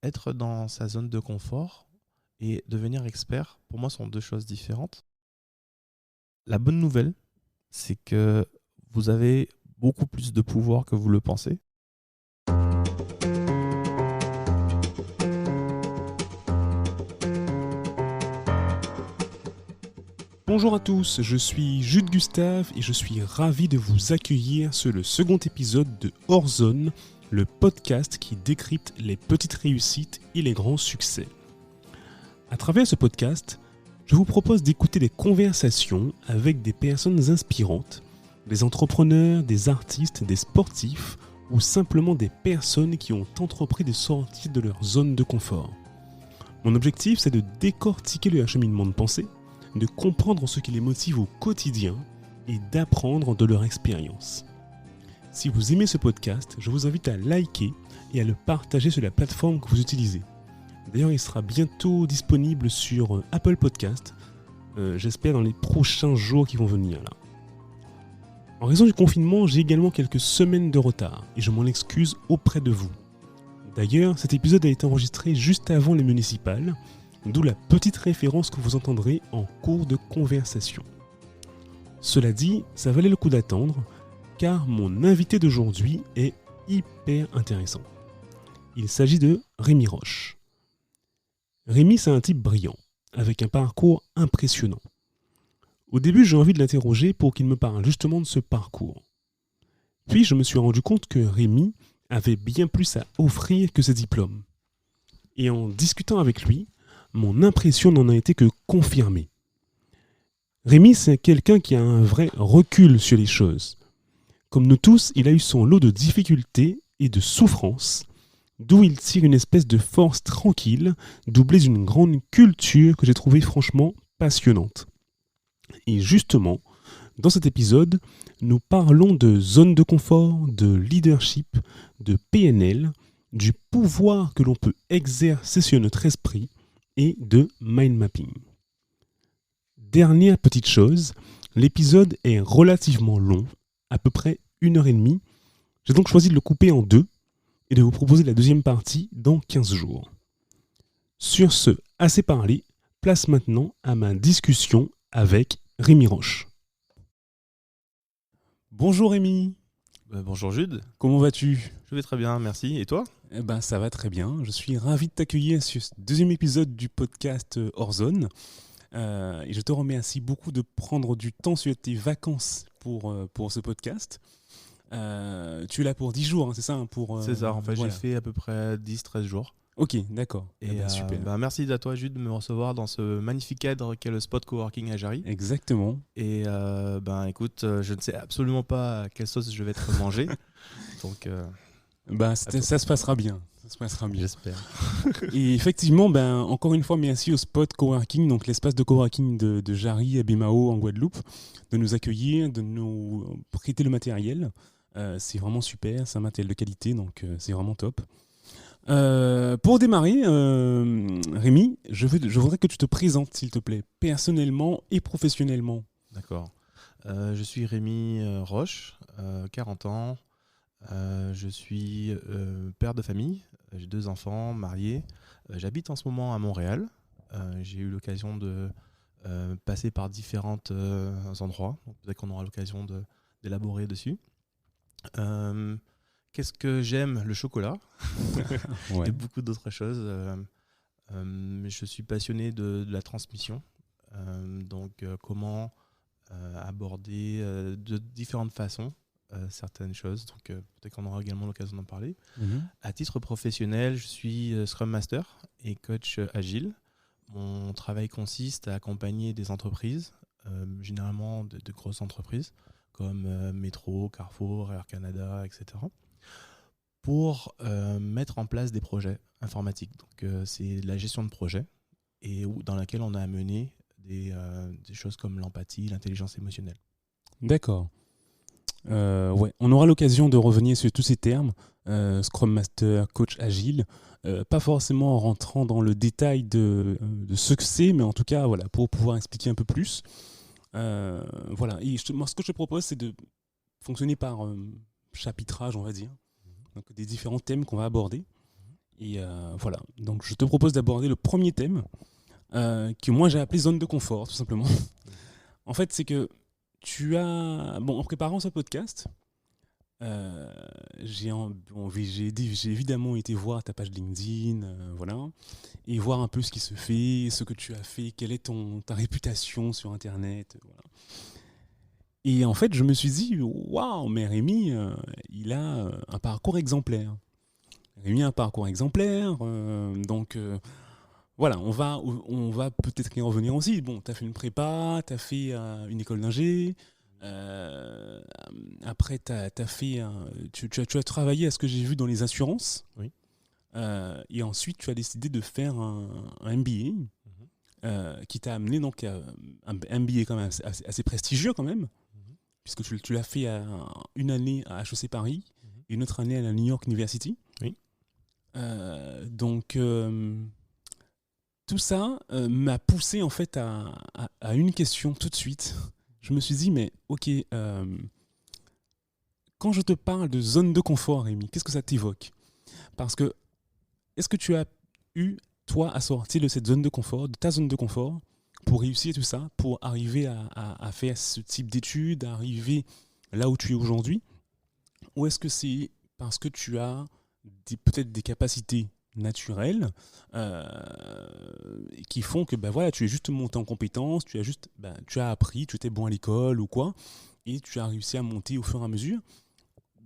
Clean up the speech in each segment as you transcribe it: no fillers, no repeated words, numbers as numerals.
être dans sa zone de confort et devenir expert, pour moi, sont deux choses différentes. La bonne nouvelle, c'est que vous avez beaucoup plus de pouvoir que vous le pensez. Bonjour à tous, je suis Jude Gustave et je suis ravi de vous accueillir sur le second épisode de Hors Zone, le podcast qui décrypte les petites réussites et les grands succès. À travers ce podcast, je vous propose d'écouter des conversations avec des personnes inspirantes, des entrepreneurs, des artistes, des sportifs ou simplement des personnes qui ont entrepris de sortir de leur zone de confort. Mon objectif, c'est de décortiquer le cheminement de pensée, de comprendre ce qui les motive au quotidien et d'apprendre de leur expérience. Si vous aimez ce podcast, je vous invite à liker et à le partager sur la plateforme que vous utilisez. D'ailleurs, il sera bientôt disponible sur Apple Podcast, j'espère dans les prochains jours qui vont venir là. En raison du confinement, j'ai également quelques semaines de retard et je m'en excuse auprès de vous. D'ailleurs, cet épisode a été enregistré juste avant les municipales, d'où la petite référence que vous entendrez en cours de conversation. Cela dit, ça valait le coup d'attendre, car mon invité d'aujourd'hui est hyper intéressant. Il s'agit de Rémi Roche. Rémi, c'est un type brillant, avec un parcours impressionnant. Au début, j'ai envie de l'interroger pour qu'il me parle justement de ce parcours. Puis, je me suis rendu compte que Rémi avait bien plus à offrir que ses diplômes. Et en discutant avec lui, mon impression n'en a été que confirmée. Rémi, c'est quelqu'un qui a un vrai recul sur les choses. Comme nous tous, il a eu son lot de difficultés et de souffrances, d'où il tire une espèce de force tranquille, doublée d'une grande culture que j'ai trouvée franchement passionnante. Et justement, dans cet épisode, nous parlons de zone de confort, de leadership, de PNL, du pouvoir que l'on peut exercer sur notre esprit, et de mind mapping. Dernière petite chose, l'épisode est relativement long, à peu près 1h30. J'ai donc choisi de le couper en deux et de vous proposer la deuxième partie dans 15 jours. Sur ce, assez parlé, place maintenant à ma discussion avec Rémi Roche. Bonjour Rémi. Bonjour Jude, Comment vas-tu ? je vais très bien, merci. Et toi ? Ça va très bien. Je suis ravi de t'accueillir sur ce deuxième épisode du podcast Hors Zone. Et je te remercie beaucoup de prendre du temps sur tes vacances pour ce podcast. Tu es là pour 10 jours, hein, c'est ça C'est ça, en fait, voilà. j'ai fait à peu près 10-13 jours. Ok, d'accord. Et Super. merci à toi Jude de me recevoir dans ce magnifique cadre qu'est le spot coworking à Jarry. Exactement. Et écoute, je ne sais absolument pas à quelle sauce je vais être mangé. Donc, Ça se passera bien. j'espère. Et effectivement, encore une fois, merci au spot coworking, donc l'espace de coworking de Jarry à Bimao en Guadeloupe, de nous accueillir, de nous prêter le matériel. C'est vraiment super, c'est un matériel de qualité, donc c'est vraiment top. Pour démarrer, Rémi, je voudrais que tu te présentes, s'il te plaît, personnellement et professionnellement. D'accord. Je suis Rémi Roche, 40 ans. Je suis père de famille. J'ai 2 enfants, marié. J'habite en ce moment à Montréal. J'ai eu l'occasion de passer par différents endroits. Donc, peut-être qu'on aura l'occasion d'élaborer dessus. Qu'est-ce que j'aime ? Le chocolat. Ouais. Et beaucoup d'autres choses. Je suis passionné de la transmission. Comment aborder de différentes façons certaines choses. Donc, peut-être qu'on aura également l'occasion d'en parler. Mhm. À titre professionnel, je suis Scrum Master et coach agile. Mon travail consiste à accompagner des entreprises, généralement de grosses entreprises, comme Metro, Carrefour, Air Canada, etc., pour mettre en place des projets informatiques. Donc, c'est la gestion de projet et dans laquelle on a amené des choses comme l'empathie, l'intelligence émotionnelle. D'accord. Ouais. On aura l'occasion de revenir sur tous ces termes, Scrum Master, coach agile, pas forcément en rentrant dans le détail de ce que c'est, mais en tout cas, voilà, pour pouvoir expliquer un peu plus. Voilà. Et moi, ce que je te propose, c'est de fonctionner par chapitrage, on va dire, donc des différents thèmes qu'on va aborder. Et voilà, donc je te propose d'aborder le premier thème que moi j'ai appelé zone de confort, tout simplement. En fait, c'est que en préparant ce podcast, j'ai évidemment été voir ta page LinkedIn, voilà, et voir un peu ce qui se fait, ce que tu as fait, quelle est ta réputation sur Internet, voilà. Et en fait, je me suis dit, waouh, mais Rémi, il a un parcours exemplaire. Rémi a un parcours exemplaire, donc voilà, on va peut-être y revenir aussi. Bon, tu as fait une prépa, tu as fait une école d'ingé. Après, tu as travaillé à ce que j'ai vu dans les assurances. Oui. Et ensuite, tu as décidé de faire un MBA qui t'a amené donc à un MBA quand même assez prestigieux quand même, Mhm. puisque tu l'as fait une année à HEC Paris et une autre année à la New York University. Oui. Donc tout ça m'a poussé en fait à une question tout de suite. Je me suis dit, mais ok, quand je te parle de zone de confort, Rémi, qu'est-ce que ça t'évoque? Parce que, est-ce que tu as eu, toi, à sortir de cette zone de confort, de ta zone de confort, pour réussir tout ça, pour arriver à faire ce type d'études, à arriver là où tu es aujourd'hui? Ou est-ce que c'est parce que tu as peut-être des capacités naturelles qui font que voilà, tu es juste monté en compétences, tu as appris, tu étais bon à l'école ou quoi, et tu as réussi à monter au fur et à mesure?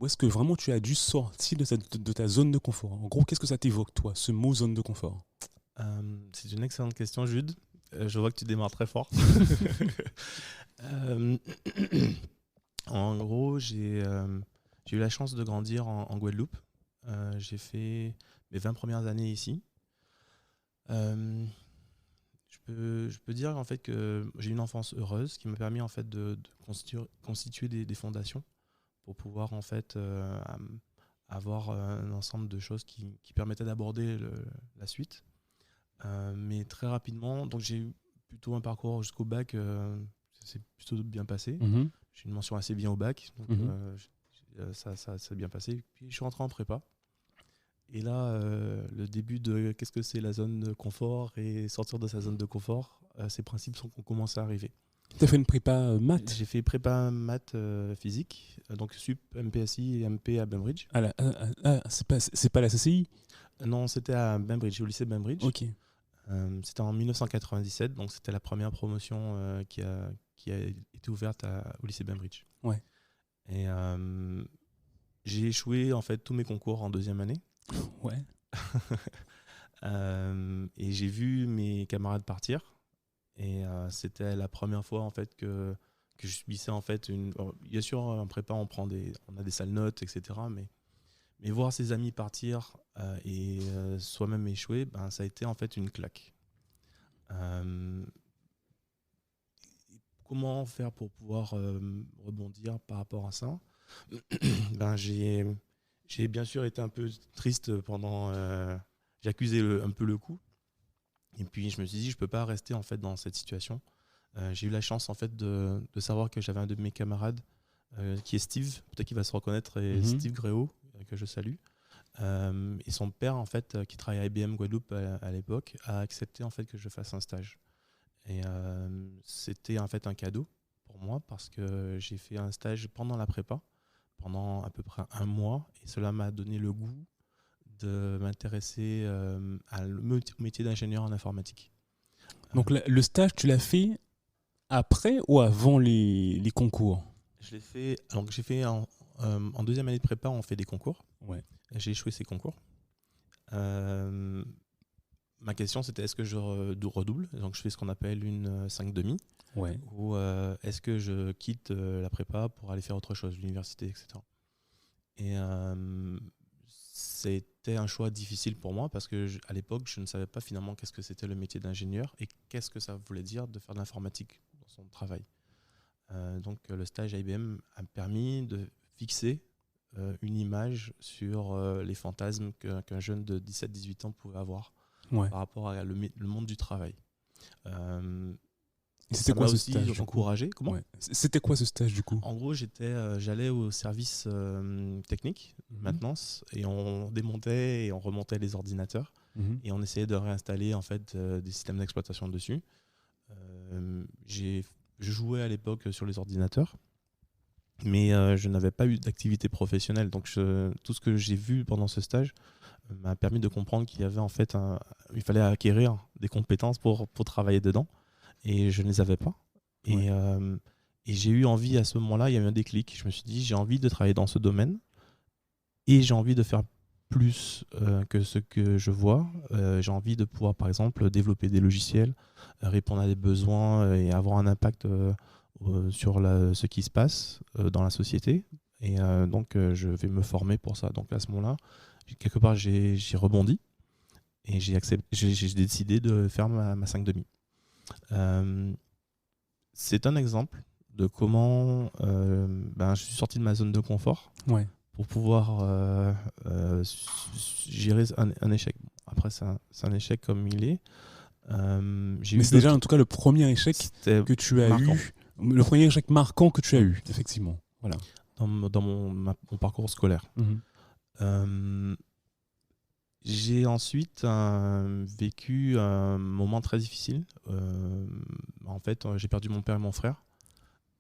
Ou est-ce que vraiment tu as dû sortir de ta zone de confort? En gros, qu'est-ce que ça t'évoque, toi, ce mot zone de confort? C'est une excellente question, Jude. Je vois que tu démarres très fort. Euh, En gros, j'ai eu la chance de grandir en Guadeloupe. J'ai fait mes 20 premières années ici. Euh, je peux dire en fait que j'ai eu une enfance heureuse qui m'a permis en fait de constituer des fondations pour pouvoir en fait avoir un ensemble de choses qui permettaient d'aborder la suite. Mais très rapidement, donc j'ai eu plutôt un parcours jusqu'au bac, ça s'est plutôt bien passé. Mhm. J'ai une mention assez bien au bac, donc ça s'est bien passé. Puis je suis rentré en prépa. Et là, le début de qu'est-ce que c'est la zone de confort et sortir de sa zone de confort, ces principes ont commencé à arriver. Tu as fait une prépa maths? J'ai fait prépa maths physique, donc sup, MPSI et MP à Bainbridge. C'est pas la CCI? Non, c'était à Bainbridge, au lycée Bainbridge. Ok. C'était en 1997, donc c'était la première promotion qui a été ouverte au lycée Bainbridge. Ouais. Et j'ai échoué en fait tous mes concours en deuxième année. Ouais. Et j'ai vu mes camarades partir. Et c'était la première fois en fait que je subissais en fait bien sûr en prépa on a des sales notes, etc. Mais voir ses amis partir et soi-même échouer, ben, ça a été en fait une claque. Comment faire pour pouvoir rebondir par rapport à ça? Ben, j'ai bien sûr été un peu triste pendant. J'ai accusé un peu le coup. Et puis je me suis dit, je peux pas rester en fait dans cette situation. J'ai eu la chance en fait de savoir que j'avais un de mes camarades qui est Steve, peut-être qu'il va se reconnaître, et Steve Gréau, que je salue. Et son père en fait, qui travaille à IBM Guadeloupe à l'époque, a accepté en fait que je fasse un stage. Et c'était en fait un cadeau pour moi parce que j'ai fait un stage pendant la prépa, pendant à peu près un mois, et cela m'a donné le goût de m'intéresser au métier d'ingénieur en informatique. Donc le stage, tu l'as fait après ou avant les concours? Je l'ai fait. Donc j'ai fait en deuxième année de prépa, on fait des concours. Ouais. J'ai échoué ces concours. Ma question c'était est-ce que je redouble, donc je fais ce qu'on appelle une 5,5, Ouais. ou est-ce que je quitte la prépa pour aller faire autre chose, l'université, etc. Et c'était un choix difficile pour moi parce que à l'époque je ne savais pas finalement qu'est-ce que c'était le métier d'ingénieur et qu'est-ce que ça voulait dire de faire de l'informatique dans son travail. Donc le stage à IBM a permis de fixer une image sur les fantasmes qu'un jeune de 17-18 ans pouvait avoir par rapport à le monde du travail. Et c'était Ça quoi m'a ce aussi stage du coup? encouragé. Comment? Ouais. C'était quoi ce stage du coup? En gros, j'allais au service technique, maintenance, et on démontait et on remontait les ordinateurs Mhm. et on essayait de réinstaller en fait des systèmes d'exploitation dessus. Je jouais à l'époque sur les ordinateurs, mais je n'avais pas eu d'activité professionnelle. Donc tout ce que j'ai vu pendant ce stage m'a permis de comprendre qu'il y avait en fait il fallait acquérir des compétences pour travailler dedans, et je ne les avais pas. Ouais. Et j'ai eu envie à ce moment-là, il y a eu un déclic. Je me suis dit, j'ai envie de travailler dans ce domaine et j'ai envie de faire plus que ce que je vois. J'ai envie de pouvoir, par exemple, développer des logiciels, répondre à des besoins et avoir un impact sur ce qui se passe dans la société. Et donc, je vais me former pour ça. Donc, à ce moment-là, quelque part, j'ai rebondi et j'ai décidé de faire ma 5,5. C'est un exemple de comment je suis sorti de ma zone de confort Ouais. pour pouvoir gérer un échec. Après, c'est un échec comme il est. Mais c'est déjà en tout cas le premier échec que tu as marquant. eu, le premier échec marquant que tu as eu, effectivement. Voilà. Dans mon parcours scolaire. Mhm. J'ai ensuite vécu un moment très difficile. En fait, j'ai perdu mon père et mon frère.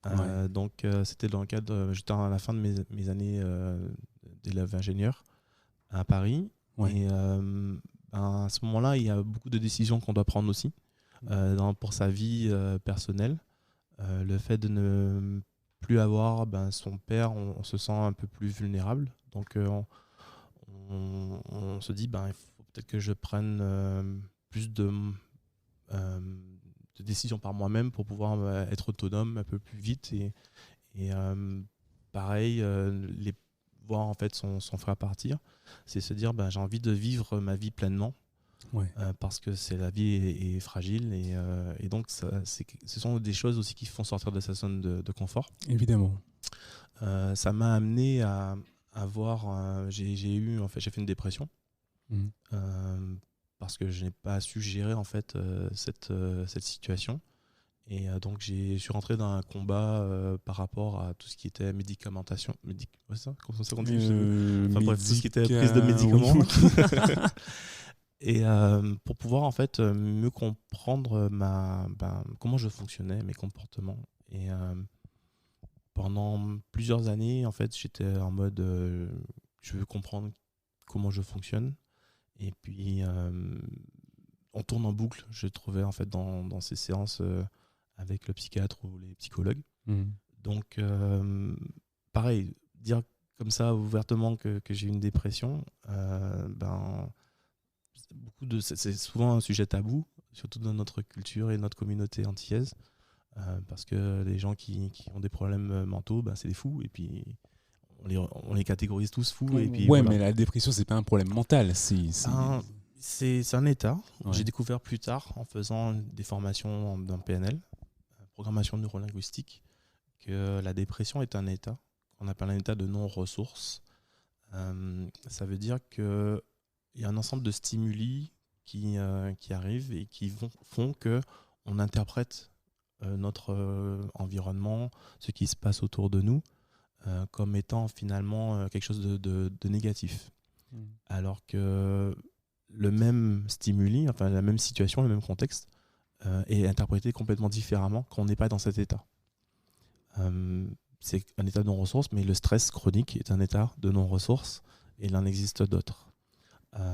Ouais. Donc, c'était dans le cadre. J'étais à la fin de mes années d'élève ingénieur à Paris. Ouais. Et à ce moment-là, il y a beaucoup de décisions qu'on doit prendre aussi pour sa vie personnelle. Le fait de ne plus avoir son père, on se sent un peu plus vulnérable. Donc, on se dit, il faut peut-être que je prenne plus de décisions par moi-même pour pouvoir être autonome un peu plus vite. Et pareil, voir en fait son frère partir, c'est se dire, j'ai envie de vivre ma vie pleinement. Ouais. Parce que la vie est fragile et donc ce sont des choses aussi qui font sortir de sa zone de confort. Évidemment. Ça m'a amené à avoir j'ai fait une dépression parce que je n'ai pas su gérer en fait cette situation, et donc je suis rentré dans un combat par rapport à tout ce qui était médicamentation ouais, ça, comment ça qu'on dit bref, tout ce qui était prise de médicaments. Oui. Et pour pouvoir en fait mieux comprendre comment je fonctionnais, mes comportements. Et pendant plusieurs années, en fait, j'étais en mode je veux comprendre comment je fonctionne. Et puis on tourne en boucle, je trouvais en fait dans ces séances avec le psychiatre ou les psychologues. Donc pareil, dire comme ça ouvertement que j'ai eu une dépression, c'est souvent un sujet tabou, surtout dans notre culture et notre communauté antillaise, parce que les gens qui ont des problèmes mentaux, c'est des fous, et puis on les catégorise tous fous. Et puis, ouais, voilà. Mais la dépression, c'est pas un problème mental. C'est un état. Ouais. J'ai découvert plus tard, en faisant des formations dans PNL, programmation neurolinguistique, que la dépression est un état qu'on appelle un état de non-ressource. Ça veut dire que il y a un ensemble de stimuli qui arrivent et qui font qu'on interprète notre environnement, ce qui se passe autour de nous, comme étant finalement quelque chose de négatif. Alors que le même stimuli, enfin la même situation, le même contexte, est interprété complètement différemment quand on n'est pas dans cet état. C'est un état de non-ressource, mais le stress chronique est un état de non-ressource, et il en existe d'autres.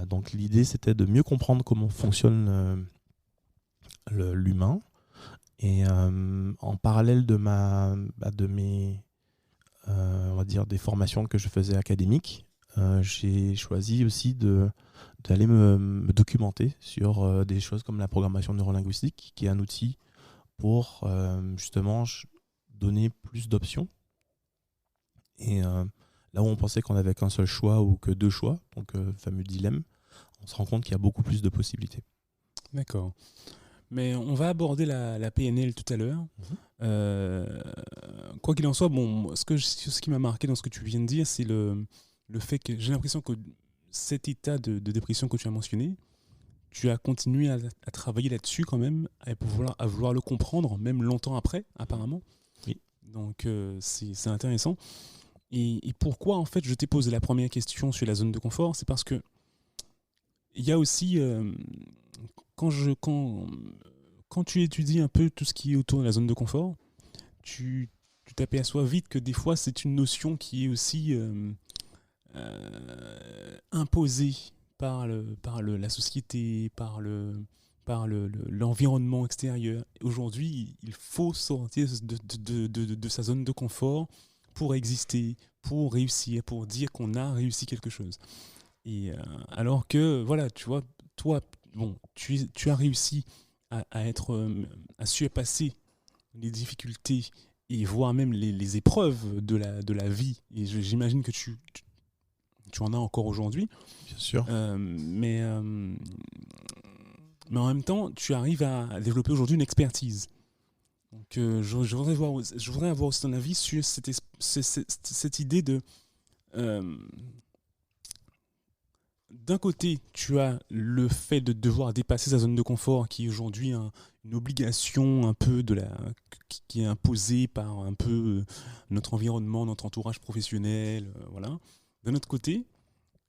Donc l'idée, c'était de mieux comprendre comment fonctionne l'humain, et en parallèle de mes on va dire des formations que je faisais académiques, j'ai choisi aussi d'aller me documenter sur des choses comme la programmation neurolinguistique, qui est un outil pour justement donner plus d'options. Et là où on pensait qu'on n'avait qu'un seul choix ou que deux choix, donc fameux dilemme, on se rend compte qu'il y a beaucoup plus de possibilités. D'accord. Mais on va aborder la PNL tout à l'heure. Quoi qu'il en soit, ce qui m'a marqué dans ce que tu viens de dire, c'est le fait que j'ai l'impression que cet état de dépression que tu as mentionné tu as continué à travailler là-dessus quand même, à vouloir le comprendre, même longtemps après, apparemment. Oui. Donc c'est intéressant. Et pourquoi, en fait, je t'ai posé la première question sur la zone de confort, c'est parce que il y a aussi, quand, quand tu étudies un peu tout ce qui est autour de la zone de confort, tu t'aperçois vite que des fois, c'est une notion qui est aussi imposée la société, l'environnement extérieur. Aujourd'hui, il faut sortir de sa zone de confort pour exister, pour réussir, pour dire qu'on a réussi quelque chose. Et alors que, voilà, tu vois, toi, bon, tu as réussi à surpasser les difficultés et voire même les épreuves de la vie. Et j'imagine que tu en as encore aujourd'hui. Bien sûr. Mais en même temps, tu arrives à développer aujourd'hui une expertise. Donc, je voudrais avoir aussi ton avis sur cette idée de... d'un côté, tu as le fait de devoir dépasser sa zone de confort, qui est aujourd'hui une obligation un peu qui est imposée par un peu notre environnement, notre entourage professionnel, voilà. D'un autre côté,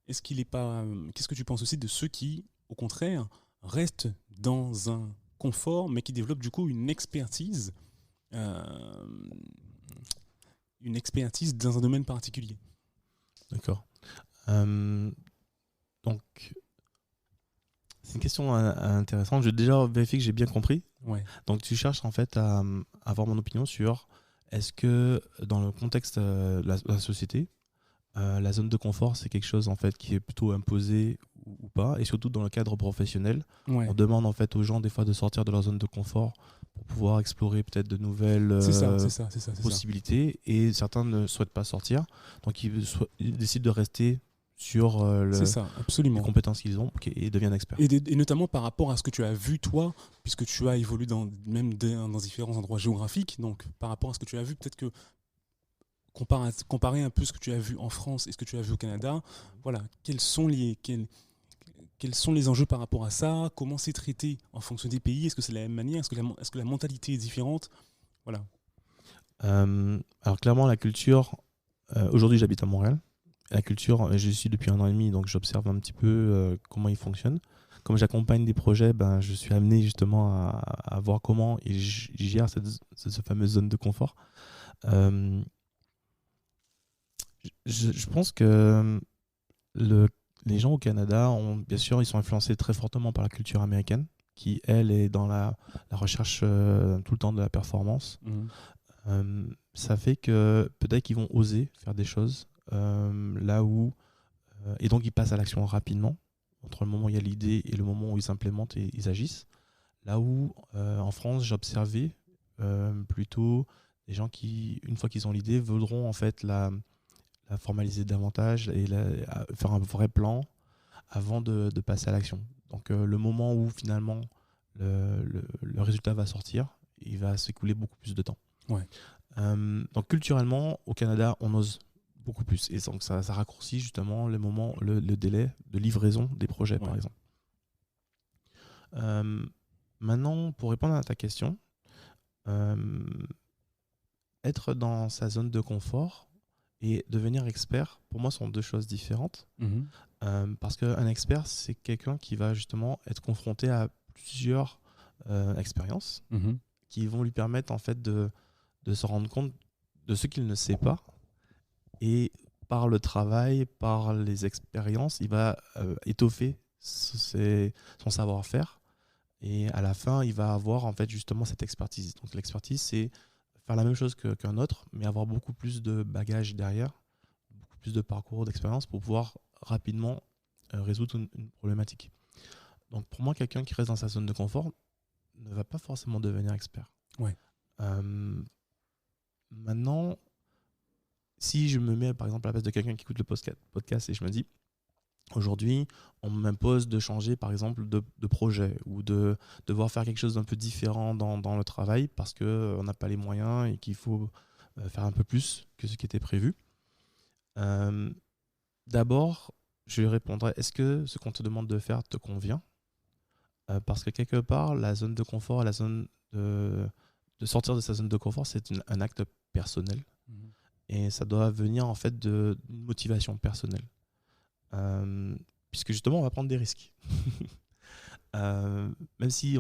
qu'est-ce que tu penses aussi de ceux qui, au contraire, restent dans un confort, mais qui développent du coup euh, une expertise dans un domaine particulier? D'accord. Donc, c'est une question intéressante. Je vais déjà vérifier que j'ai bien compris. Ouais. Donc, tu cherches en fait à avoir mon opinion sur est-ce que dans le contexte de la société, la zone de confort, c'est quelque chose en fait qui est plutôt imposé ou pas, et surtout dans le cadre professionnel, Ouais. on demande en fait aux gens des fois de sortir de leur zone de confort pour pouvoir explorer peut-être de nouvelles C'est ça. possibilités, et certains ne souhaitent pas sortir, donc ils décident de rester sur C'est ça, les absolument. compétences qu'ils ont et deviennent experts. Et notamment par rapport à ce que tu as vu, toi, puisque tu as évolué même dans différents endroits géographiques, donc par rapport à ce que tu as vu, peut-être que comparer un peu ce que tu as vu en France et ce que tu as vu au Canada, voilà, quels sont les enjeux par rapport à ça? Comment c'est traité en fonction des pays? Est-ce que c'est de la même manière? Est-ce que la mentalité est différente? Voilà. Alors clairement, la culture, aujourd'hui j'habite à Montréal. La culture, je suis depuis 1 an et demi, donc j'observe un petit peu comment il fonctionne. Comme j'accompagne des projets, je suis amené justement à voir comment ils gèrent cette fameuse zone de confort. Je pense que les gens au Canada, bien sûr, ils sont influencés très fortement par la culture américaine, qui, elle, est dans la recherche tout le temps de la performance. Ça fait que peut-être qu'ils vont oser faire des choses là où... et donc, ils passent à l'action rapidement, entre le moment où il y a l'idée et le moment où ils implémentent et ils agissent. Là où, en France, j'observais plutôt des gens qui, une fois qu'ils ont l'idée, voudront en fait la formaliser davantage et faire un vrai plan avant de passer à l'action. Donc le moment où finalement le résultat va sortir, il va s'écouler beaucoup plus de temps. Ouais. Donc culturellement, au Canada, on ose beaucoup plus. Et donc ça raccourcit justement le délai de livraison des projets, par exemple. Maintenant, pour répondre à ta question, être dans sa zone de confort et devenir expert, pour moi, sont deux choses différentes. Parce qu'un expert, c'est quelqu'un qui va justement être confronté à plusieurs expériences qui vont lui permettre en fait de se rendre compte de ce qu'il ne sait pas. Et par le travail, par les expériences, il va étoffer son savoir-faire. Et à la fin, il va avoir en fait justement cette expertise. Donc l'expertise, c'est faire la même chose qu'un autre, mais avoir beaucoup plus de bagages derrière, beaucoup plus de parcours, d'expérience pour pouvoir rapidement résoudre une problématique. Donc pour moi, quelqu'un qui reste dans sa zone de confort ne va pas forcément devenir expert. Ouais. Maintenant, si je me mets par exemple à la place de quelqu'un qui écoute le podcast et je me dis, aujourd'hui, on m'impose de changer par exemple de projet ou de devoir faire quelque chose d'un peu différent dans le travail parce qu'on n'a pas les moyens et qu'il faut faire un peu plus que ce qui était prévu. D'abord, je lui répondrai, est-ce que ce qu'on te demande de faire te convient ? Parce que quelque part, la zone de confort, la zone de sortir de sa zone de confort, c'est un acte personnel. Et ça doit venir en fait d'une motivation personnelle. Puisque justement, on va prendre des risques. Même si,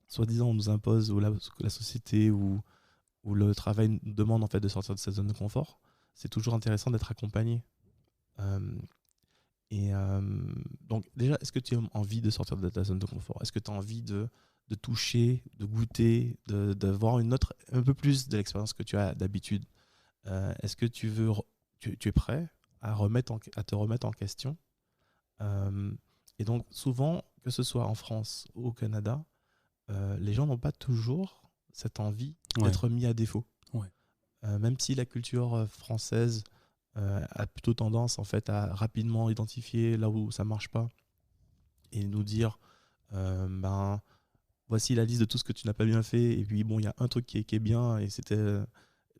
soi-disant, on nous impose, ou la société ou le travail nous demande en fait de sortir de sa zone de confort, c'est toujours intéressant d'être accompagné. Donc déjà, est-ce que tu as envie de sortir de ta zone de confort ? Est-ce que tu as envie de toucher, de goûter, d'avoir un peu plus de l'expérience que tu as d'habitude ? Est-ce que tu es prêt à te remettre en question ? Et donc souvent, que ce soit en France ou au Canada, les gens n'ont pas toujours cette envie d'être mis à défaut. Même si la culture française a plutôt tendance en fait à rapidement identifier là où ça marche pas et nous dire voici la liste de tout ce que tu n'as pas bien fait, et puis bon, il y a un truc qui est bien, et c'était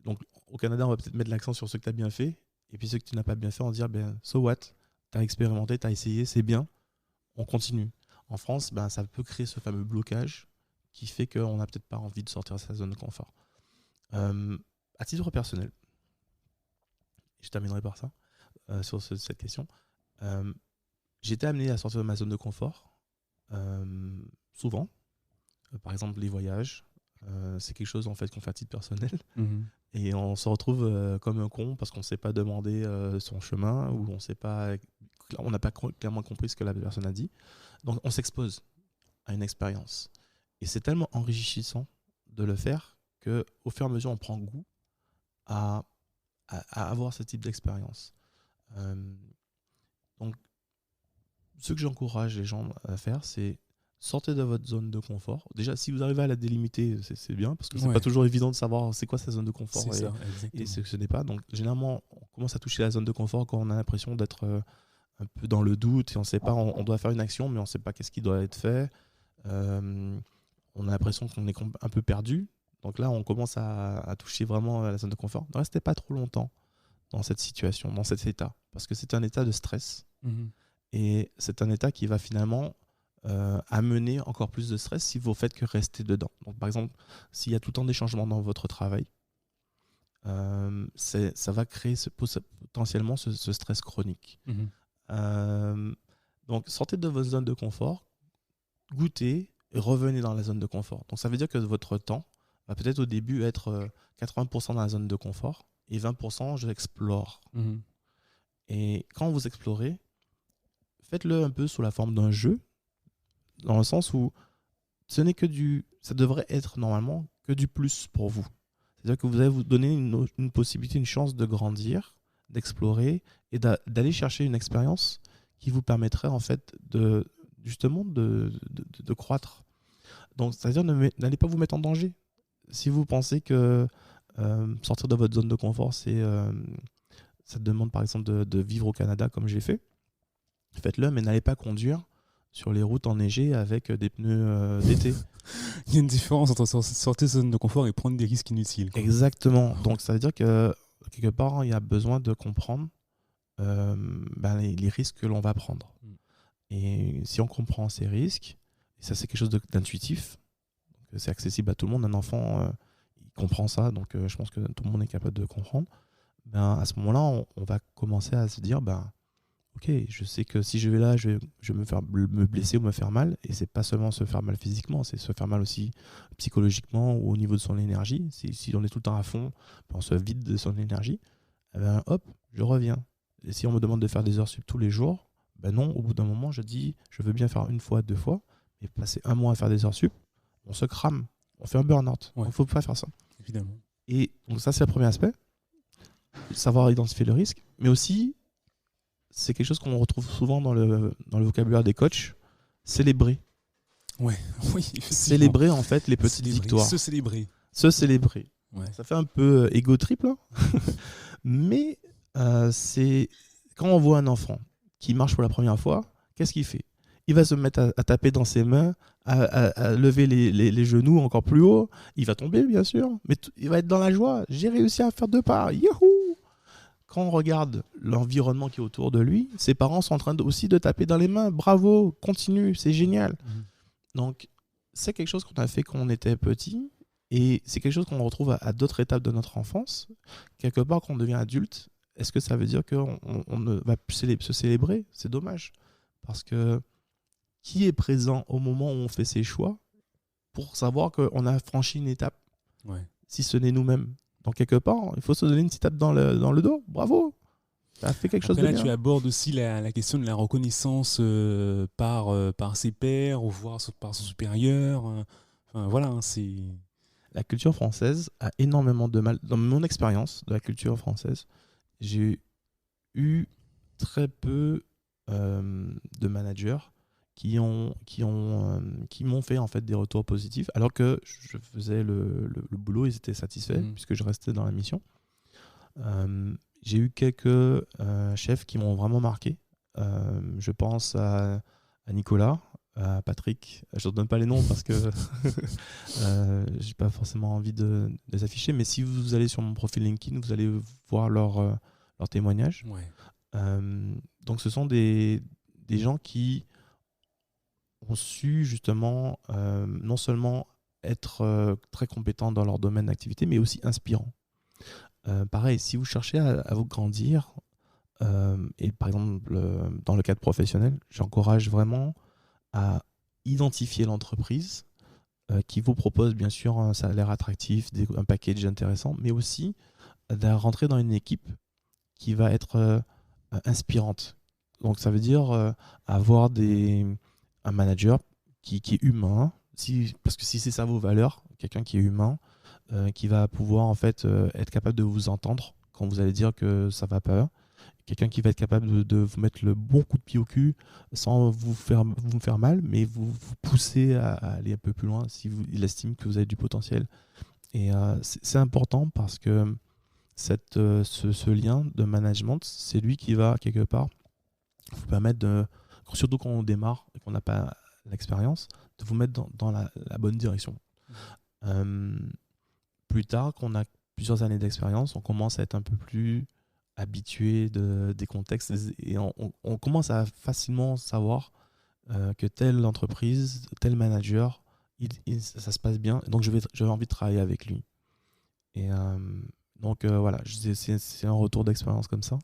donc au Canada on va peut-être mettre l'accent sur ce que tu as bien fait, et puis ce que tu n'as pas bien fait on va dire so what, tu as expérimenté, tu as essayé, c'est bien, on continue. En France, ça peut créer ce fameux blocage qui fait qu'on n'a peut-être pas envie de sortir de sa zone de confort. À titre personnel, je terminerai par ça, sur cette question. J'ai été amené à sortir de ma zone de confort, souvent. Par exemple, les voyages, c'est quelque chose en fait qu'on fait à titre personnel. Et on se retrouve comme un con parce qu'on ne sait pas demander son chemin, ou on n'a pas clairement compris ce que la personne a dit. Donc on s'expose à une expérience. Et c'est tellement enrichissant de le faire qu'au fur et à mesure, on prend goût à avoir ce type d'expérience. Donc, ce que j'encourage les gens à faire, c'est sortez de votre zone de confort. Déjà, si vous arrivez à la délimiter, c'est bien, parce que c'est pas toujours évident de savoir c'est quoi sa zone de confort et ce n'est pas. Donc, généralement, on commence à toucher la zone de confort quand on a l'impression d'être un peu dans le doute et on sait pas, on doit faire une action, mais on sait pas qu'est-ce qui doit être fait. On a l'impression qu'on est un peu perdu. Donc là, on commence à toucher vraiment la zone de confort. Ne restez pas trop longtemps dans cette situation, dans cet état, parce que c'est un état de stress. Et c'est un état qui va finalement amener encore plus de stress si vous faites que rester dedans. Donc, par exemple, s'il y a tout le temps des changements dans votre travail, ça va créer potentiellement ce stress chronique. Donc, sortez de votre zone de confort, goûtez et revenez dans la zone de confort. Donc, ça veut dire que votre temps va peut-être au début être 80% dans la zone de confort et 20% je l'explore. Et quand vous explorez, faites-le un peu sous la forme d'un jeu, dans le sens où ça devrait être normalement que du plus pour vous. C'est-à-dire que vous allez vous donner une possibilité, une chance de grandir, d'explorer et d'aller chercher une expérience qui vous permettrait en fait de croître. Donc, c'est-à-dire n'allez pas vous mettre en danger. Si vous pensez que sortir de votre zone de confort, ça demande par exemple de vivre au Canada comme j'ai fait, faites-le, mais n'allez pas conduire sur les routes enneigées avec des pneus d'été. Il y a une différence entre sortir de sa zone de confort et prendre des risques inutiles. Exactement. Donc ça veut dire que quelque part, il y a besoin de comprendre les risques que l'on va prendre. Et si on comprend ces risques, et ça c'est quelque chose d'intuitif, donc c'est accessible à tout le monde, un enfant il comprend ça, donc je pense que tout le monde est capable de comprendre. À ce moment-là, on va commencer à se dire ok, je sais que si je vais là, je vais me blesser ou me faire mal, et c'est pas seulement se faire mal physiquement, c'est se faire mal aussi psychologiquement ou au niveau de son énergie. Si on est tout le temps à fond, on se vide de son énergie, hop, je reviens. Et si on me demande de faire des heures sup tous les jours, non, au bout d'un moment, je dis, je veux bien faire 1 fois, 2 fois, mais passer 1 mois à faire des heures sup, on se crame, on fait un burn-out. Il ne faut pas faire ça. Évidemment. Et donc ça, c'est le premier aspect, savoir identifier le risque, mais aussi, c'est quelque chose qu'on retrouve souvent dans le vocabulaire des coachs, célébrer. Oui, célébrer en fait les petites victoires. Se célébrer. Ouais. Ça fait un peu égo trip, là. Mais c'est quand on voit un enfant qui marche pour la première fois, qu'est-ce qu'il fait ? Il va se mettre à taper dans ses mains, à lever les genoux encore plus haut. Il va tomber, bien sûr, mais il va être dans la joie. J'ai réussi à faire 2 pas. Youhou ! Quand on regarde l'environnement qui est autour de lui, ses parents sont en train aussi de taper dans les mains. Bravo, continue, c'est génial. Donc, c'est quelque chose qu'on a fait quand on était petit et c'est quelque chose qu'on retrouve à d'autres étapes de notre enfance. Quelque part, quand on devient adulte, est-ce que ça veut dire qu'on ne va plus se célébrer? C'est dommage. Parce que qui est présent au moment où on fait ses choix pour savoir qu'on a franchi une étape, si ce n'est nous-mêmes? Donc, quelque part, il faut se donner une petite tape dans le dos. Bravo! Ça a fait quelque chose de là, bien. tu abordes aussi la question de la reconnaissance par ses pairs ou voire par son supérieur. Enfin, voilà, c'est... La culture française a énormément de mal. Dans mon expérience de la culture française, j'ai eu très peu de managers qui m'ont fait en fait des retours positifs, alors que je faisais le boulot, ils étaient satisfaits puisque je restais dans la mission. J'ai eu quelques chefs qui m'ont vraiment marqué. Je pense à Nicolas, à Patrick. Je ne donne pas les noms parce que j'ai pas forcément envie de les afficher, mais si vous allez sur mon profil LinkedIn, vous allez voir leur témoignages. Donc ce sont des gens qui ont su justement non seulement être très compétents dans leur domaine d'activité, mais aussi inspirants. Pareil, si vous cherchez à vous grandir, et par exemple dans le cadre professionnel, j'encourage vraiment à identifier l'entreprise qui vous propose bien sûr un salaire attractif, un package intéressant, mais aussi de rentrer dans une équipe qui va être inspirante. Donc ça veut dire avoir un manager qui est humain, parce que si c'est ça vos valeurs, quelqu'un qui est humain, qui va pouvoir en fait être capable de vous entendre quand vous allez dire que ça va pas, quelqu'un qui va être capable de vous mettre le bon coup de pied au cul sans vous faire mal, mais vous pousser à aller un peu plus loin si il estime que vous avez du potentiel. Et c'est important parce que ce lien de management, c'est lui qui va quelque part vous permettre surtout quand on démarre et qu'on n'a pas l'expérience, de vous mettre dans la bonne direction. Plus tard, qu'on a plusieurs années d'expérience, on commence à être un peu plus habitué des contextes et on commence à facilement savoir que telle entreprise, tel manager, ça se passe bien, donc j'avais envie de travailler avec lui. Et donc voilà, c'est un retour d'expérience comme ça.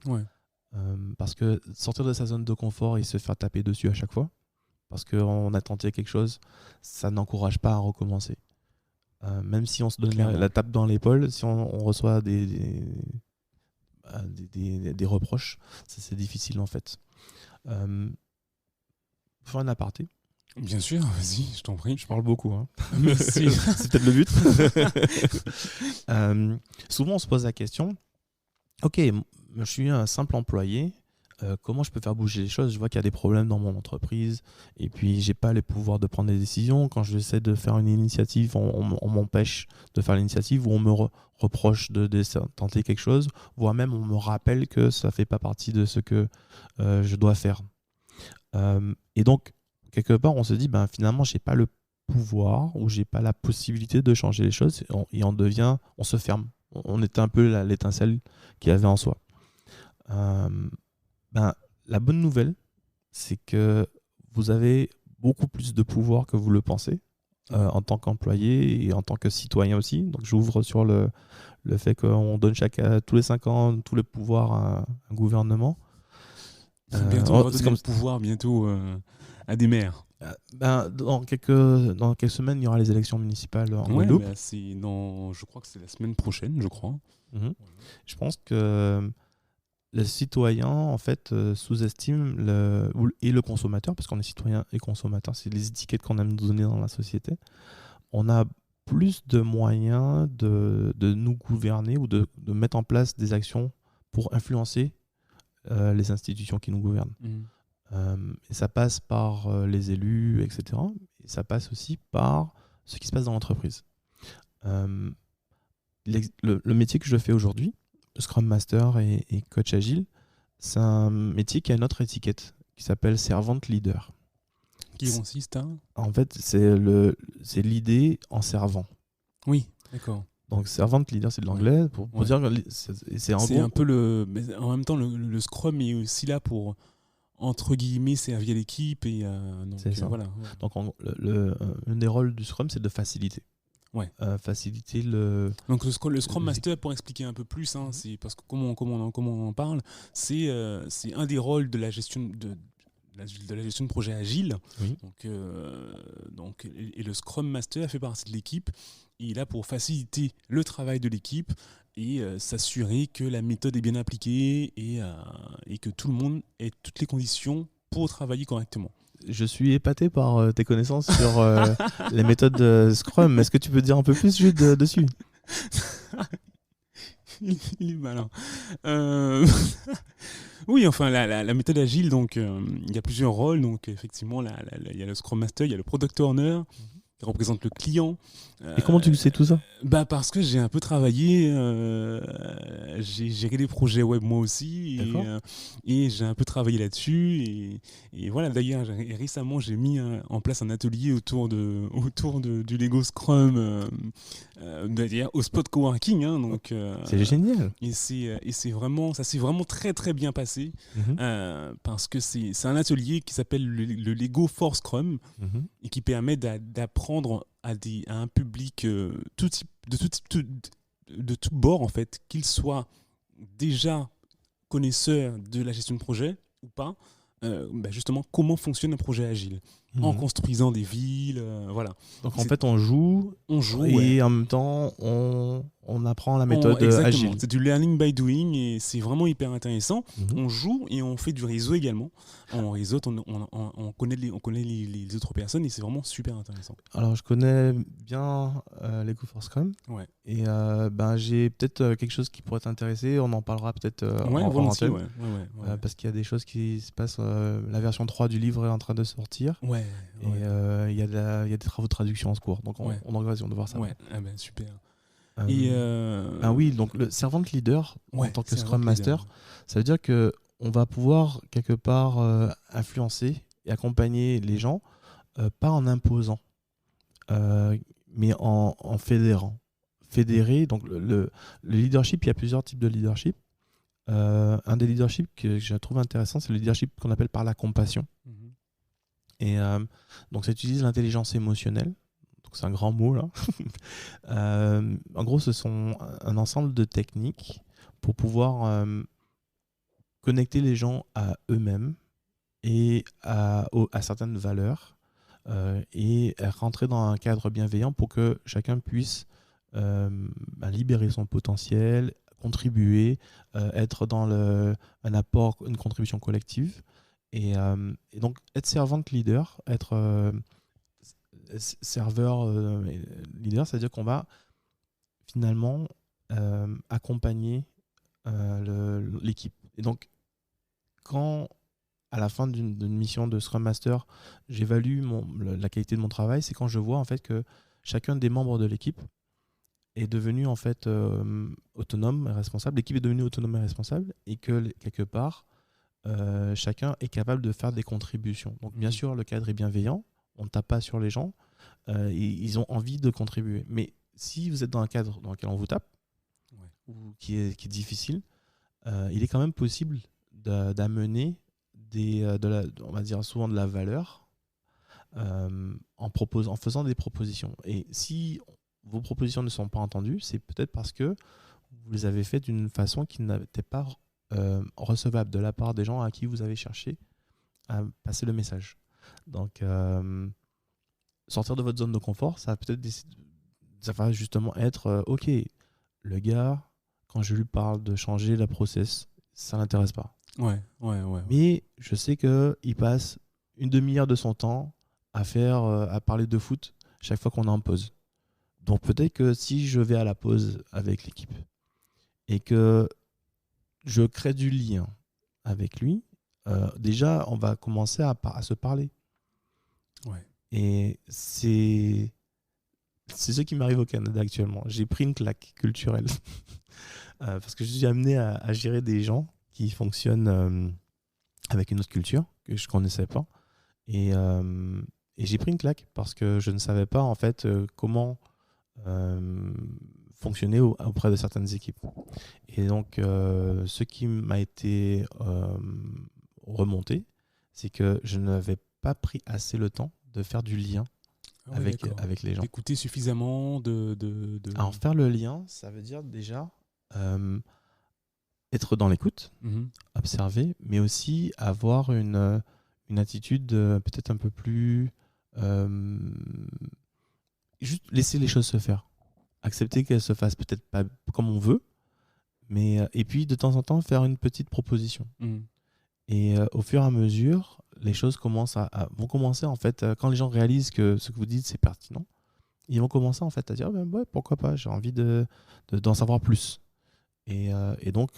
Parce que sortir de sa zone de confort et se faire taper dessus à chaque fois, parce qu'on a tenté quelque chose, ça n'encourage pas à recommencer. Même si on se donne la tape dans l'épaule, si on reçoit des reproches, c'est difficile en fait. Faire un aparté. Bien sûr, vas-y, je t'en prie. Je parle beaucoup. Hein. Merci. C'est peut-être le but. Souvent, on se pose la question, ok, je suis un simple employé, comment je peux faire bouger les choses? Je vois qu'il y a des problèmes dans mon entreprise et puis j'ai pas les pouvoirs de prendre des décisions. Quand j'essaie de faire une initiative, on m'empêche de faire l'initiative ou on me reproche de tenter quelque chose, voire même on me rappelle que ça fait pas partie de ce que je dois faire. Et donc, quelque part, on se dit, finalement, j'ai pas le pouvoir ou j'ai pas la possibilité de changer les choses et on se ferme. On était un peu l'étincelle qu'il y avait en soi. La bonne nouvelle, c'est que vous avez beaucoup plus de pouvoir que vous le pensez en tant qu'employé et en tant que citoyen aussi. Donc j'ouvre sur le fait qu'on donne tous les 5 ans tous les pouvoirs à un gouvernement. Bientôt, on va donner le pouvoir à des maires. Dans quelques semaines, il y aura les élections municipales en Guadeloupe. Je crois que c'est la semaine prochaine, je crois. Je pense que le citoyen, en fait, sous-estime le consommateur, parce qu'on est citoyen et consommateur, c'est les étiquettes qu'on aime nous donner dans la société. On a plus de moyens de nous gouverner ou de mettre en place des actions pour influencer les institutions qui nous gouvernent. Et ça passe par les élus, etc. Et ça passe aussi par ce qui se passe dans l'entreprise. Le métier que je fais aujourd'hui, Scrum Master et coach agile, c'est un métier qui a une autre étiquette qui s'appelle Servant Leader. Qui consiste à... En fait, c'est l'idée en servant. Oui, d'accord. Donc Servant Leader, c'est de l'anglais pour dire que c'est un peu mais en même temps le Scrum est aussi là pour entre guillemets servi à l'équipe et donc C'est ça. voilà. Donc, un des rôles du Scrum, c'est de faciliter. Ouais. Faciliter le. Donc le Scrum Master, pour expliquer un peu plus, c'est parce que comment on en parle, c'est un des rôles de la gestion de la gestion de projet agile. Oui. Et le Scrum Master fait partie de l'équipe. Il est là pour faciliter le travail de l'équipe et s'assurer que la méthode est bien appliquée et que tout le monde ait toutes les conditions pour travailler correctement. Je suis épaté par tes connaissances sur les méthodes de Scrum. Est-ce que tu peux dire un peu plus Jude, dessus? Il est malin. Oui, enfin, la méthode agile, donc il y a plusieurs rôles. Donc, effectivement, il y a le Scrum Master, il y a le Product Owner, qui représente le client. Et comment tu sais tout ça? Parce que j'ai un peu travaillé, j'ai géré des projets web moi aussi, et j'ai un peu travaillé là-dessus. Et voilà, d'ailleurs, récemment, j'ai mis en place un atelier autour du Lego Scrum, d'ailleurs, au Spot Coworking. Donc, c'est génial. Et ça s'est vraiment très très bien passé, parce que c'est un atelier qui s'appelle le Lego for Scrum, et qui permet d'apprendre à un public de tout bord, en fait, qu'ils soient déjà connaisseurs de la gestion de projet ou pas, justement comment fonctionne un projet agile en construisant des villes, voilà. Donc en fait on joue et en même temps on apprend la méthode agile. C'est du learning by doing et c'est vraiment hyper intéressant. On joue et on fait du réseau également. On réseaute, on connaît les autres personnes et c'est vraiment super intéressant. Alors je connais bien Lego for Scrum, et j'ai peut-être quelque chose qui pourrait t'intéresser. On en parlera peut-être en antenne, parce qu'il y a des choses qui se passent. La version 3 du livre est en train de sortir, et il y a des travaux de traduction en cours, donc on a l'occasion de voir ça. Super. Oui, donc le servant leader en tant que Scrum Master, ça veut dire que on va pouvoir quelque part influencer et accompagner les gens, pas en imposant, mais en fédérant. Fédérer, donc le leadership, il y a plusieurs types de leadership. Un des leaderships que je trouve intéressant, c'est le leadership qu'on appelle par la compassion. Et donc ça utilise l'intelligence émotionnelle. Donc c'est un grand mot là. En gros, ce sont un ensemble de techniques pour pouvoir connecter les gens à eux-mêmes et à certaines valeurs, et rentrer dans un cadre bienveillant pour que chacun puisse libérer son potentiel, contribuer, être dans un apport, une contribution collective. Et donc être servant leader, être serveur leader, c'est-à-dire qu'on va finalement accompagner l'équipe. Et donc quand à la fin d'une mission de Scrum Master, j'évalue la qualité de mon travail, c'est quand je vois en fait que chacun des membres de l'équipe est devenu en fait autonome et responsable. L'équipe est devenue autonome et responsable, et que quelque part chacun est capable de faire des contributions. Donc bien sûr, le cadre est bienveillant, on ne tape pas sur les gens, ils ont envie de contribuer. Mais si vous êtes dans un cadre dans lequel on vous tape, ou qui est difficile, il est quand même possible d'amener on va dire souvent de la valeur, en faisant des propositions. Et si vos propositions ne sont pas entendues, c'est peut-être parce que vous les avez faites d'une façon qui n'était pas recevable de la part des gens à qui vous avez cherché à passer le message. Donc sortir de votre zone de confort, ça va justement être ok, le gars, quand je lui parle de changer la process, ça l'intéresse pas. Mais je sais qu'il passe une demi-heure de son temps à parler de foot chaque fois qu'on est en pause. Donc peut-être que si je vais à la pause avec l'équipe et que je crée du lien avec lui, déjà on va commencer à se parler. Et c'est ce qui m'arrive au Canada actuellement. J'ai pris une claque culturelle parce que je suis amené à gérer des gens qui fonctionnent avec une autre culture que je ne connaissais pas. Et j'ai pris une claque parce que je ne savais pas en fait comment fonctionner auprès de certaines équipes. Et donc ce qui m'a été remonté, c'est que je n'avais pas pris assez le temps de faire du lien avec les gens. D'écouter suffisamment Alors, faire le lien, ça veut dire déjà être dans l'écoute, observer, mais aussi avoir une attitude peut-être un peu plus... juste laisser les choses se faire. Accepter qu'elles se fassent peut-être pas comme on veut, mais et puis de temps en temps faire une petite proposition. Et au fur et à mesure, les choses vont commencer en fait, quand les gens réalisent que ce que vous dites c'est pertinent, ils vont commencer en fait à dire ouais, pourquoi pas, j'ai envie d'en savoir plus. Et donc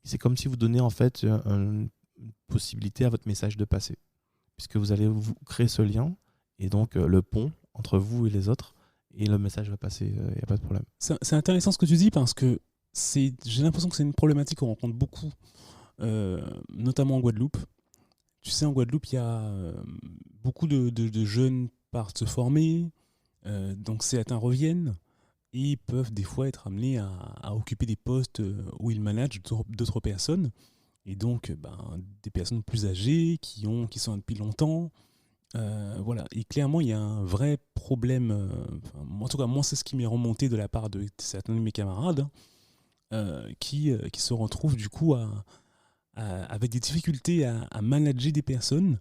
c'est comme si vous donnez en fait une possibilité à votre message de passer, puisque vous allez vous créer ce lien et donc le pont entre vous et les autres, et le message va passer, il n'y a pas de problème. C'est intéressant ce que tu dis, parce que j'ai l'impression que c'est une problématique qu'on rencontre beaucoup, notamment en Guadeloupe. Tu sais, en Guadeloupe, il y a beaucoup de jeunes partent se former, donc certains reviennent et peuvent des fois être amenés à occuper des postes où ils managent d'autres personnes, et donc des personnes plus âgées qui sont là depuis longtemps. Voilà. Et clairement, il y a un vrai problème. En tout cas, moi, c'est ce qui m'est remonté de la part de certains de mes camarades, qui se retrouvent du coup avec des difficultés à manager des personnes,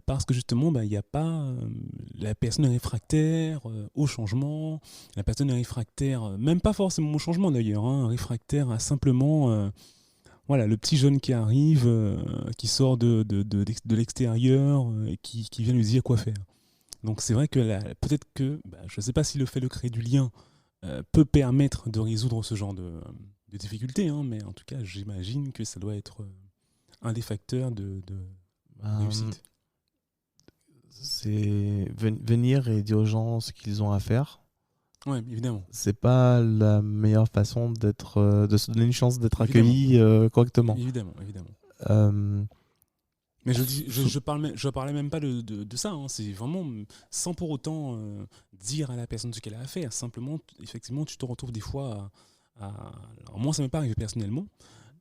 parce que justement, il n'y a pas la personne est réfractaire au changement, la personne est réfractaire, même pas forcément au changement d'ailleurs, réfractaire à simplement voilà, le petit jeune qui arrive, qui sort de l'extérieur, et qui vient lui dire quoi faire. Donc c'est vrai que peut-être que, je ne sais pas si le fait de créer du lien peut permettre de résoudre ce genre de difficultés, mais en tout cas, j'imagine que ça doit être un des facteurs de réussite. C'est venir et dire aux gens ce qu'ils ont à faire. Oui, évidemment. C'est pas la meilleure façon de se donner une chance d'être accueilli correctement. Évidemment. Mais je parlais même pas de ça. C'est vraiment sans pour autant dire à la personne ce qu'elle a à faire. Simplement, effectivement, tu te retrouves des fois alors moi, ça m'est pas arrivé personnellement,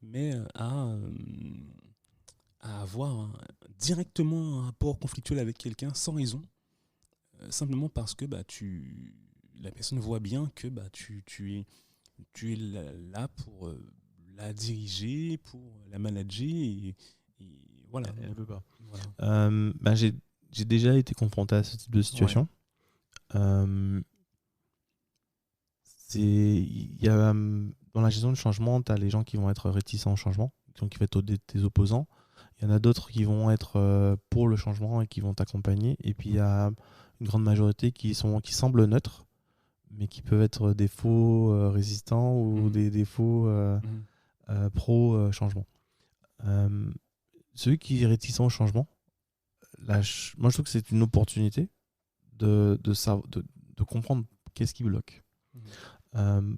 mais à avoir directement un rapport conflictuel avec quelqu'un sans raison, simplement parce que la personne voit bien que tu es là pour la diriger, pour la manager, et voilà. Elle peut pas. Voilà. J'ai déjà été confronté à ce type de situation. Ouais. Dans la gestion du changement, tu as les gens qui vont être réticents au changement, donc qui vont être tes opposants. Il y en a d'autres qui vont être pour le changement et qui vont t'accompagner. Et puis il y a une grande majorité qui semblent neutres, mais qui peuvent être des faux résistants ou des faux pro-changement. Celui qui est réticent au changement, moi je trouve que c'est une opportunité de comprendre qu'est-ce qui bloque.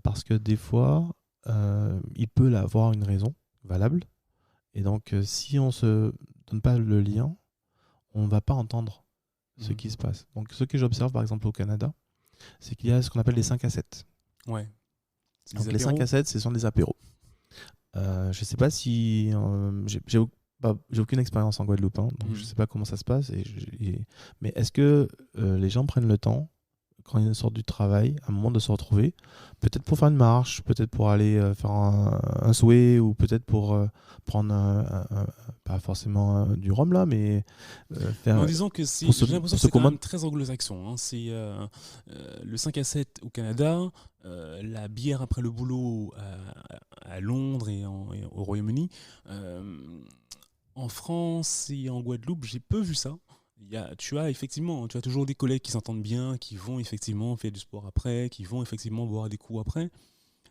Parce que des fois, il peut avoir une raison valable. Et donc, si on ne se donne pas le lien, on ne va pas entendre ce qui se passe. Donc, ce que j'observe, par exemple, au Canada, c'est qu'il y a ce qu'on appelle les 5 à 7. Ouais. Donc, les 5 à 7, ce sont des apéros. Je ne sais pas si... j'ai aucune expérience en Guadeloupe, donc je ne sais pas comment ça se passe. Mais est-ce que les gens prennent le temps, quand ils sortent du travail, à un moment de se retrouver, peut-être pour faire une marche, peut-être pour aller faire un souhait, ou peut-être pour prendre pas forcément du rhum là, mais faire... En disant que j'ai l'impression que c'est quand même très anglo-saxon. C'est le 5 à 7 au Canada, la bière après le boulot à Londres et au Royaume-Uni. En France et en Guadeloupe, j'ai peu vu ça. Tu as toujours des collègues qui s'entendent bien, qui vont effectivement faire du sport après, qui vont effectivement boire des coups après,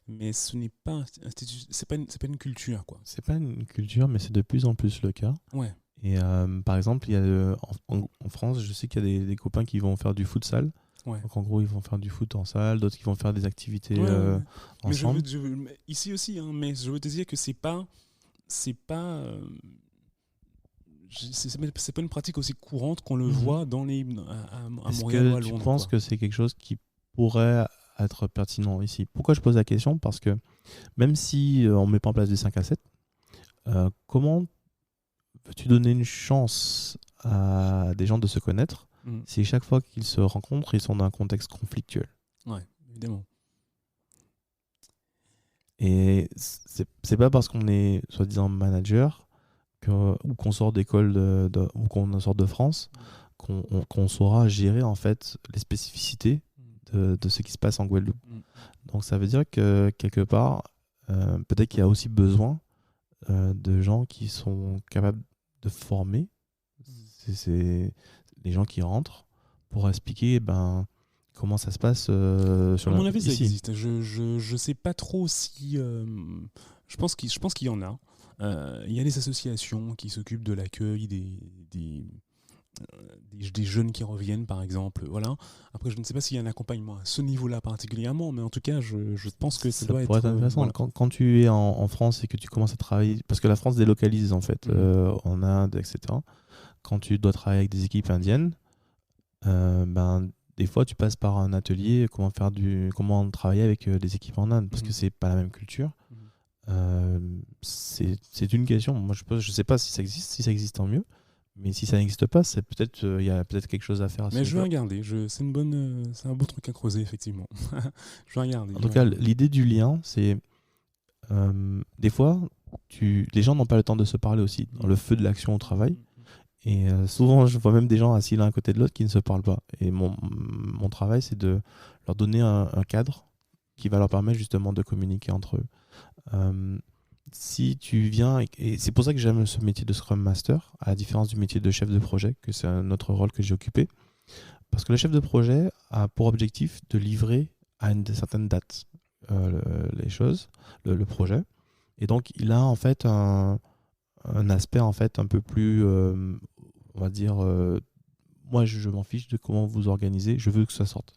mais ce n'est pas, c'est pas une culture, quoi. C'est pas une culture, mais c'est de plus en plus le cas. Ouais. Et par exemple, il y a en France, je sais qu'il y a des copains qui vont faire du futsal. Ouais. Donc en gros, ils vont faire du foot en salle, d'autres qui vont faire des activités ensemble. Mais ici aussi, mais je veux te dire que c'est pas une pratique aussi courante qu'on le voit dans à Montréal ou à Londres. Tu penses que c'est quelque chose qui pourrait être pertinent ici? Pourquoi je pose la question? Parce que même si on ne met pas en place du 5 à 7, comment veux-tu donner une chance à des gens de se connaître si chaque fois qu'ils se rencontrent, ils sont dans un contexte conflictuel. Ouais, évidemment. Et c'est pas parce qu'on est soi-disant manager ou qu'on sort d'école ou qu'on sort de France qu'on saura gérer en fait les spécificités de ce qui se passe en Guadeloupe. Donc ça veut dire que quelque part, peut-être qu'il y a aussi besoin de gens qui sont capables de former c'est les gens qui rentrent pour expliquer comment ça se passe à mon avis, ça existe. Je sais pas trop si... je pense qu'il y en a. Il y a des associations qui s'occupent de l'accueil des jeunes qui reviennent, par exemple. Voilà. Après, je ne sais pas s'il y a un accompagnement à ce niveau-là particulièrement, mais en tout cas, je pense que ça doit pourrait être intéressant. Voilà. Quand tu es en France et que tu commences à travailler... Parce que la France délocalise, en fait, en Inde, etc. Quand tu dois travailler avec des équipes indiennes, des fois, tu passes par un atelier, comment travailler avec des équipes en Inde, parce que c'est pas la même culture. C'est une question. Moi, je sais pas si ça existe. Si ça existe, tant mieux. Mais si ça n'existe pas, c'est peut-être il y a peut-être quelque chose à faire. Mais je vais regarder. C'est un beau truc à creuser, effectivement. Je vais regarder. En tout cas, l'idée du lien, c'est des fois, les gens n'ont pas le temps de se parler aussi dans le feu de l'action au travail. Et souvent, je vois même des gens assis l'un à côté de l'autre qui ne se parlent pas. Et mon travail, c'est de leur donner un cadre qui va leur permettre justement de communiquer entre eux. Si tu viens, et c'est pour ça que j'aime ce métier de Scrum Master, à la différence du métier de chef de projet, que c'est un autre rôle que j'ai occupé. Parce que le chef de projet a pour objectif de livrer à une certaine date les choses, le projet. Et donc, il a en fait un aspect en fait un peu plus, on va dire, moi je m'en fiche de comment vous organisez, je veux que ça sorte.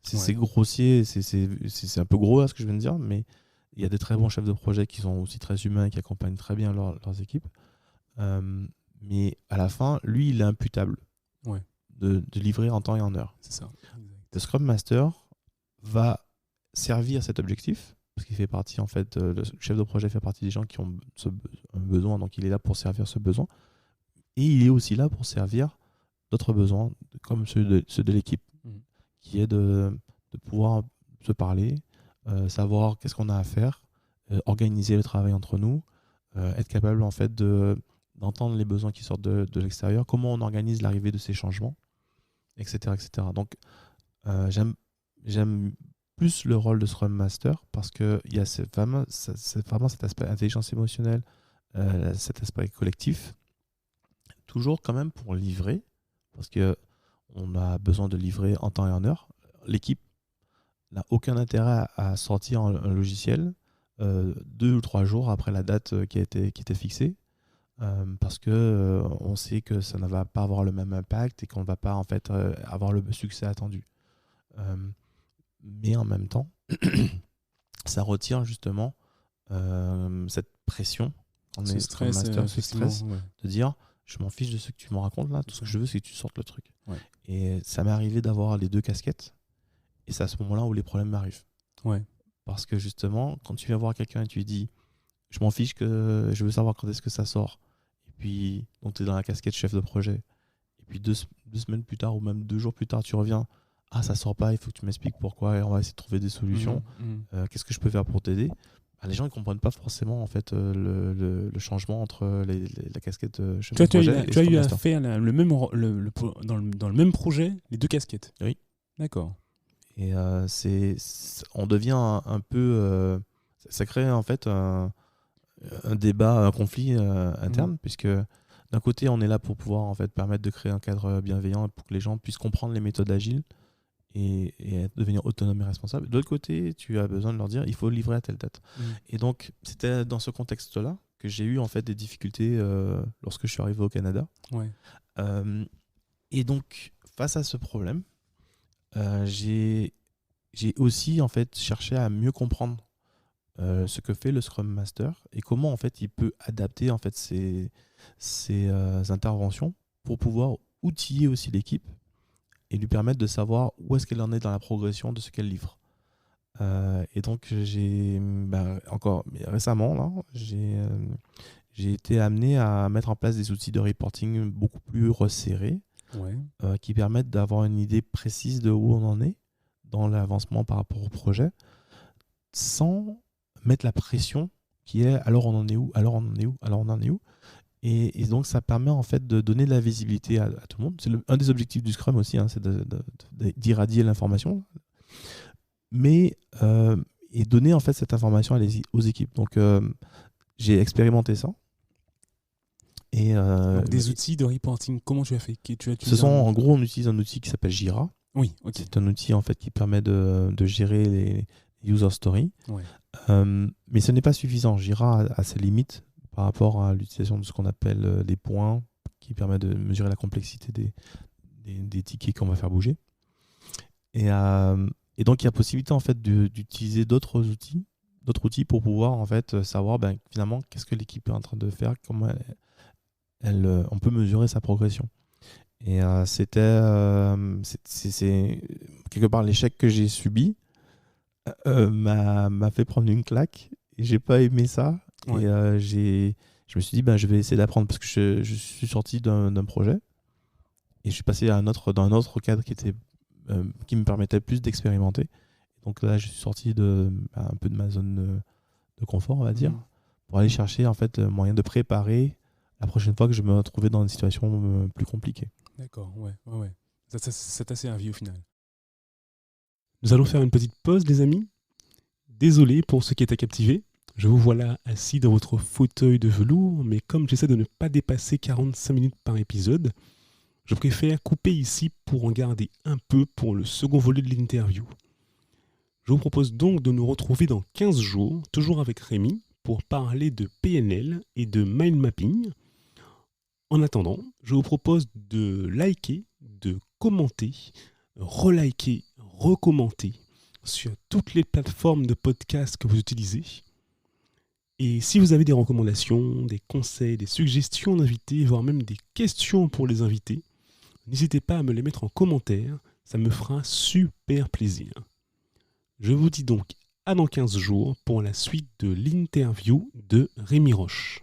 C'est grossier, c'est un peu gros là, ce que je viens de dire, mais il y a des très bons chefs de projet qui sont aussi très humains et qui accompagnent très bien leurs équipes. Mais à la fin, lui, il est imputable de livrer en temps et en heure. C'est ça. Le Scrum Master va servir cet objectif, parce qu'il fait partie, en fait, le chef de projet fait partie des gens qui ont un besoin, donc il est là pour servir ce besoin. Et il est aussi là pour servir d'autres besoins, comme ceux de l'équipe, qui est de pouvoir se parler, savoir qu'est-ce qu'on a à faire, organiser le travail entre nous, être capable en fait d'entendre les besoins qui sortent de l'extérieur, comment on organise l'arrivée de ces changements, etc. etc. Donc j'aime plus le rôle de Scrum Master parce qu'il y a vraiment cet aspect intelligence émotionnelle, cet aspect collectif, toujours quand même pour livrer, parce qu'on a besoin de livrer en temps et en heure. L'équipe n'a aucun intérêt à sortir un logiciel 2 ou 3 jours après la date qui était fixée, parce que on sait que ça ne va pas avoir le même impact et qu'on ne va pas en fait avoir le succès attendu. Mais en même temps, ça retire justement cette pression, ce stress, de dire je m'en fiche de ce que tu me racontes là, tout ce que je veux c'est que tu sortes le truc. Et ça m'est arrivé d'avoir les deux casquettes, et c'est à ce moment-là où les problèmes m'arrivent. Parce que justement, quand tu viens voir quelqu'un et tu lui dis je m'en fiche, que je veux savoir quand est-ce que ça sort, et puis donc tu es dans la casquette chef de projet, et puis deux semaines plus tard ou même 2 jours plus tard tu reviens, ça sort pas, il faut que tu m'expliques pourquoi et on va essayer de trouver des solutions. Qu'est-ce que je peux faire pour t'aider? Les gens ne comprennent pas forcément en fait, le changement entre la casquette chef de projet. Tu as eu à faire dans le même projet les deux casquettes. Oui. D'accord. Et on devient un peu... ça crée en fait un débat, un conflit interne, puisque d'un côté on est là pour pouvoir en fait permettre de créer un cadre bienveillant pour que les gens puissent comprendre les méthodes agiles et devenir autonomes et responsables. De l'autre côté, tu as besoin de leur dire il faut livrer à telle date. Et donc c'était dans ce contexte-là que j'ai eu en fait des difficultés lorsque je suis arrivé au Canada. Et donc face à ce problème, j'ai aussi en fait cherché à mieux comprendre ce que fait le Scrum Master et comment en fait il peut adapter en fait ses interventions pour pouvoir outiller aussi l'équipe et lui permettre de savoir où est-ce qu'elle en est dans la progression de ce qu'elle livre. Et donc j'ai encore récemment là, j'ai été amené à mettre en place des outils de reporting beaucoup plus resserrés qui permettent d'avoir une idée précise de où on en est dans l'avancement par rapport au projet, sans mettre la pression qui est alors on en est où, alors on en est où, alors on en est où. Et donc ça permet en fait de donner de la visibilité à tout le monde. C'est un des objectifs du Scrum aussi, c'est d'irradier l'information, mais et donner en fait cette information aux équipes. Donc j'ai expérimenté ça. Et donc, des outils de reporting, comment tu as fait? En gros, on utilise un outil qui s'appelle Jira. Oui, ok. C'est un outil en fait qui permet de gérer les user stories. Ouais. Mais ce n'est pas suffisant. Jira a ses limites par rapport à l'utilisation de ce qu'on appelle des points, qui permet de mesurer la complexité des tickets qu'on va faire bouger. Et donc il y a possibilité en fait d'utiliser d'autres outils pour pouvoir en fait savoir finalement qu'est-ce que l'équipe est en train de faire, comment on peut mesurer sa progression. Et c'est quelque part l'échec que j'ai subi m'a fait prendre une claque et j'ai pas aimé ça. Ouais. Et je me suis dit je vais essayer d'apprendre parce que je suis sorti d'un projet et je suis passé dans un autre cadre qui me permettait plus d'expérimenter. Donc là je suis sorti un peu de ma zone de confort, on va dire, pour aller chercher en fait moyen de préparer la prochaine fois que je me retrouvais dans une situation plus compliquée. D'accord, ouais. Ça t'a servi au final. Nous allons faire une petite pause, les amis. Désolé pour ceux qui étaient captivés. Je vous vois là assis dans votre fauteuil de velours, mais comme j'essaie de ne pas dépasser 45 minutes par épisode, je préfère couper ici pour en garder un peu pour le second volet de l'interview. Je vous propose donc de nous retrouver dans 15 jours, toujours avec Rémi, pour parler de PNL et de mind mapping. En attendant, je vous propose de liker, de commenter, reliker, recommenter sur toutes les plateformes de podcast que vous utilisez. Et si vous avez des recommandations, des conseils, des suggestions d'invités, voire même des questions pour les invités, n'hésitez pas à me les mettre en commentaire, ça me fera super plaisir. Je vous dis donc à dans 15 jours pour la suite de l'interview de Rémi Roche.